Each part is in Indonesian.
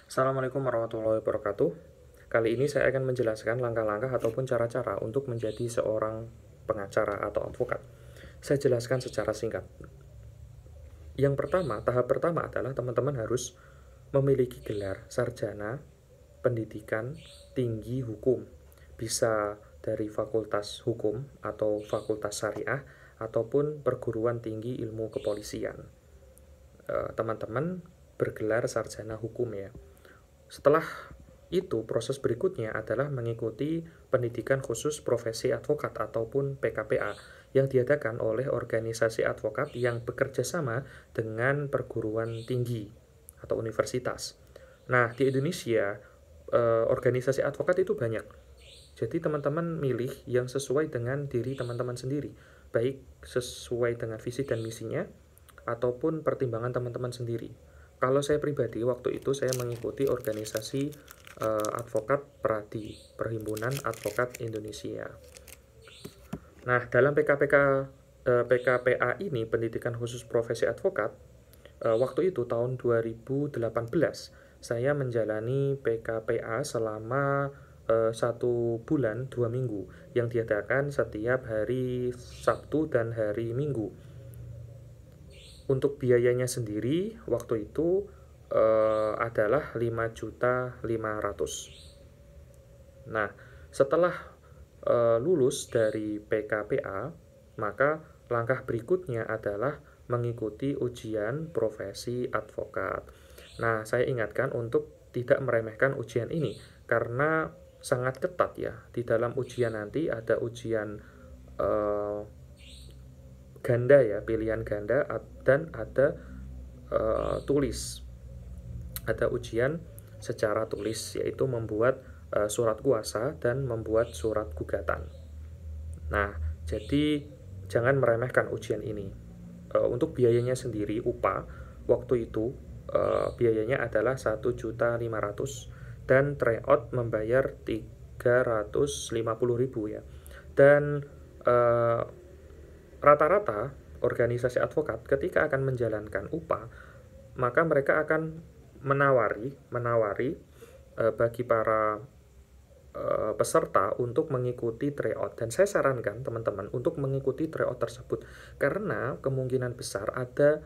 Assalamualaikum warahmatullahi wabarakatuh. Kali ini saya akan menjelaskan langkah-langkah ataupun cara-cara untuk menjadi seorang pengacara atau advokat. Saya jelaskan secara singkat. Yang pertama, tahap pertama adalah teman-teman harus memiliki gelar sarjana pendidikan tinggi hukum. Bisa dari Fakultas Hukum atau Fakultas Syariah ataupun perguruan tinggi ilmu kepolisian. Teman-teman bergelar sarjana hukum ya. Setelah itu, proses berikutnya adalah mengikuti pendidikan khusus profesi advokat ataupun PKPA yang diadakan oleh organisasi advokat yang bekerja sama dengan perguruan tinggi atau universitas. Nah, di Indonesia, organisasi advokat itu banyak. Jadi teman-teman milih yang sesuai dengan diri teman-teman sendiri, baik sesuai dengan visi dan misinya, ataupun pertimbangan teman-teman sendiri. Kalau saya pribadi, waktu itu saya mengikuti organisasi advokat Pradi, Perhimpunan Advokat Indonesia. Nah, dalam PKPA ini, pendidikan khusus profesi advokat, waktu itu tahun 2018, saya menjalani PKPA selama 1 bulan 2 minggu yang diadakan setiap hari Sabtu dan hari Minggu. Untuk biayanya sendiri waktu itu adalah 5.500.000. Nah, setelah lulus dari PKPA, maka langkah berikutnya adalah mengikuti ujian profesi advokat. Nah, saya ingatkan untuk tidak meremehkan ujian ini karena sangat ketat ya. Di dalam ujian nanti ada ujian ganda ya, pilihan ganda, dan ada tulis. Ada ujian secara tulis, yaitu membuat surat kuasa dan membuat surat gugatan. Nah, jadi jangan meremehkan ujian ini. Untuk biayanya sendiri, UPA waktu itu biayanya adalah 1.500.000 dan tryout membayar 350.000 ya. Dan rata-rata organisasi advokat ketika akan menjalankan UPA, maka mereka akan menawari bagi para peserta untuk mengikuti tryout. Dan saya sarankan teman-teman untuk mengikuti tryout tersebut karena kemungkinan besar ada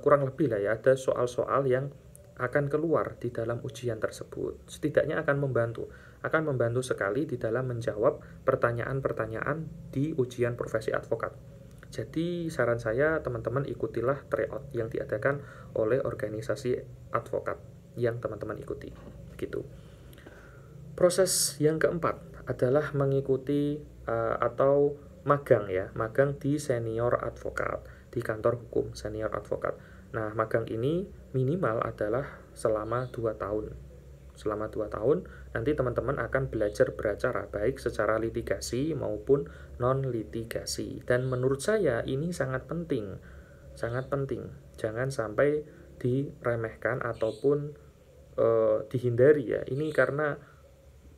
kurang lebih lah ya, ada soal-soal yang akan keluar di dalam ujian tersebut. Setidaknya akan membantu sekali di dalam menjawab pertanyaan-pertanyaan di ujian profesi advokat. Jadi saran saya teman-teman ikutilah tryout yang diadakan oleh organisasi advokat yang teman-teman ikuti. Gitu. Proses yang keempat adalah mengikuti atau magang ya, magang di senior advokat, di kantor hukum senior advokat. Nah, magang ini minimal adalah selama 2 tahun. Selama 2 tahun, nanti teman-teman akan belajar beracara, baik secara litigasi maupun non-litigasi. Dan menurut saya ini sangat penting. Sangat penting. Jangan sampai diremehkan ataupun dihindari ya. Ini karena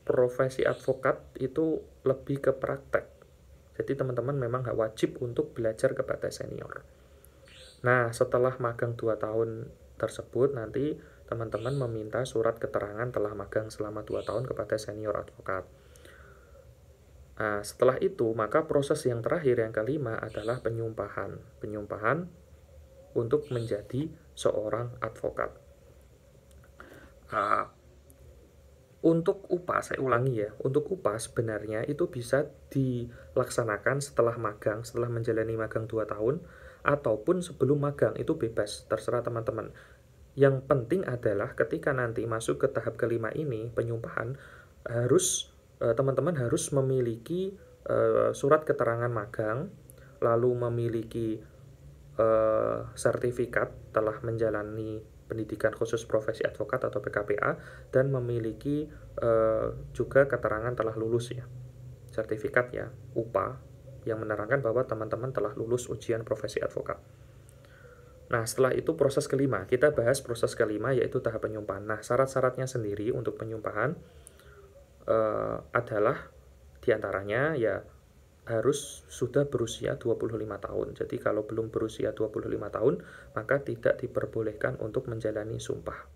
profesi advokat itu lebih ke praktek. Jadi teman-teman memang gak wajib untuk belajar kepada senior. Nah, setelah magang 2 tahun tersebut, nanti teman-teman meminta surat keterangan telah magang selama 2 tahun kepada senior advokat. Nah, setelah itu, maka proses yang terakhir, yang kelima adalah penyumpahan. Penyumpahan untuk menjadi seorang advokat. Untuk UPA, saya ulangi ya, untuk UPA sebenarnya itu bisa dilaksanakan setelah magang, setelah menjalani magang 2 tahun, ataupun sebelum magang, itu bebas, terserah teman-teman. Yang penting adalah ketika nanti masuk ke tahap kelima ini, penyumpahan, teman-teman harus memiliki surat keterangan magang, lalu memiliki sertifikat telah menjalani pendidikan khusus profesi advokat atau PKPA, dan memiliki juga keterangan telah lulus ya, sertifikat ya, UPA, yang menerangkan bahwa teman-teman telah lulus ujian profesi advokat. Nah, setelah itu proses kelima, kita bahas proses kelima yaitu tahap penyumpahan. Nah, syarat-syaratnya sendiri untuk penyumpahan adalah diantaranya ya harus sudah berusia 25 tahun. Jadi kalau belum berusia 25 tahun, maka tidak diperbolehkan untuk menjalani sumpah.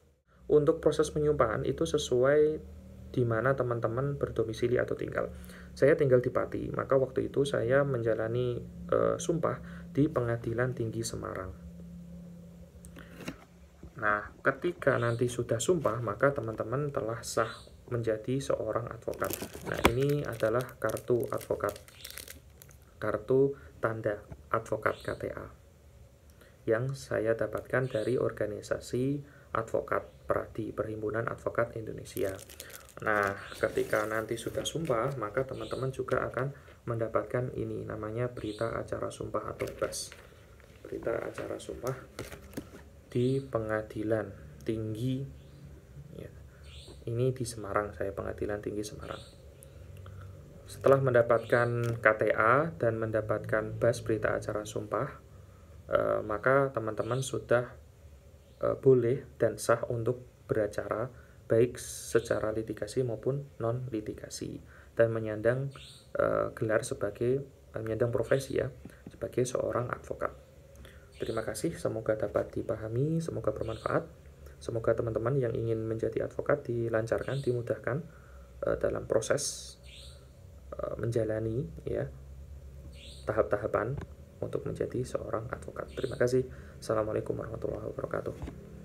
Untuk proses penyumpahan itu sesuai di mana teman-teman berdomisili atau tinggal. Saya tinggal di Pati, maka waktu itu saya menjalani sumpah di Pengadilan Tinggi Semarang. Nah, ketika nanti sudah sumpah, maka teman-teman telah sah menjadi seorang advokat. Nah, ini adalah kartu advokat, kartu tanda advokat KTA yang saya dapatkan dari organisasi advokat Pradi, Perhimpunan Advokat Indonesia. Nah, ketika nanti sudah sumpah, maka teman-teman juga akan mendapatkan ini, namanya berita acara sumpah atau BAS. Berita acara sumpah di Pengadilan Tinggi, ya. Ini di Semarang, saya Pengadilan Tinggi Semarang. Setelah mendapatkan KTA dan mendapatkan BAS berita acara sumpah, maka teman-teman sudah boleh dan sah untuk beracara baik secara litigasi maupun non litigasi dan menyandang gelar sebagai menyandang profesi ya sebagai seorang advokat. Terima kasih, semoga dapat dipahami, semoga bermanfaat. Semoga teman-teman yang ingin menjadi advokat dilancarkan, dimudahkan dalam proses menjalani ya tahap-tahapan untuk menjadi seorang advokat. Terima kasih. Assalamualaikum warahmatullahi wabarakatuh.